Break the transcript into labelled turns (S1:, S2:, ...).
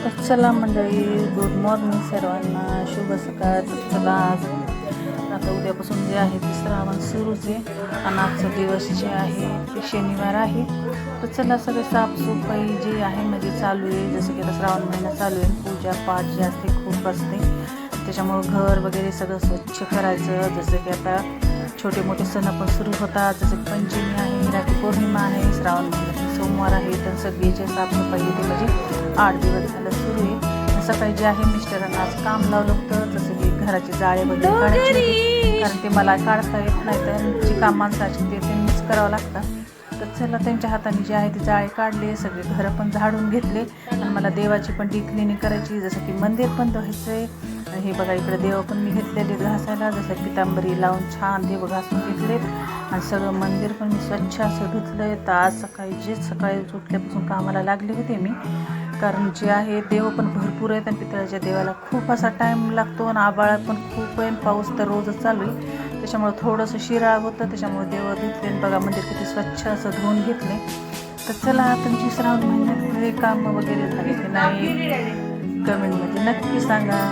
S1: तर चला मंडळी, गुड मॉर्निंग सर्वांना, शुभ सकाळ. तर चला आज आता उद्यापासून जे आहे ते श्रावण सुरूच आहे आणि आजचा दिवस जे आहे ते शनिवार आहे. तर चला सगळे साफसफाई जे आहे म्हणजे चालू आहे. जसं की आता श्रावण महिना चालू आहे, पूजा पाठ जे असते खूप असते, त्याच्यामुळं घर वगैरे सगळं स्वच्छ करायचं. जसं की आता छोटे मोठे सण पण सुरू होतात, जसं की पंचमी आहे, राखी पौर्णिमा आहे, श्रावण महिन्यात सोमवार आहे. तर सगळीचे साफसफाई ते म्हणजे 8 दिवस झालं सुरू आहे. सकाळी जे आहे मिस्टरांना आज काम लावलं होतं, जसं की घराचे जाळे वगैरे काढायचे होते, कारण ते मला काढता येत नाही, तर जी काम माणसाची ते त्यांनीच करावं लागतं. तर चला त्यांच्या हाताने जे आहे ते जाळे काढले, सगळे घरं पण झाडून घेतले आणि मला देवाची पण डी क्लिनिंग करायची, जसं की मंदिर पण धुवायचं आहे. हे बघा इकडे देव पण मी घेतलेले घासायला, जसं पितांबरी लावून छान देव घासून घेतलेत आणि सगळं मंदिर पण मी स्वच्छ असं धुतलं आहे. तर आज सकाळी उठल्यापासून कामाला लागले होते मी, कारण जे आहे देव पण भरपूर आहेत आणि पितळाच्या देवाला खूप असा टाईम लागतो आणि आभाळ पण खूप आहे, पाऊस तर रोजच चालू आहे, त्याच्यामुळे थोडंसं शिराळ होतं, त्याच्यामुळे देव धुतले. बघा मंदिर किती स्वच्छ असं धुवून घेतले. तर चला तुमची श्रावण महिन्यात कामं वगैरे झाले की नाही कमेंटमध्ये नक्की सांगा.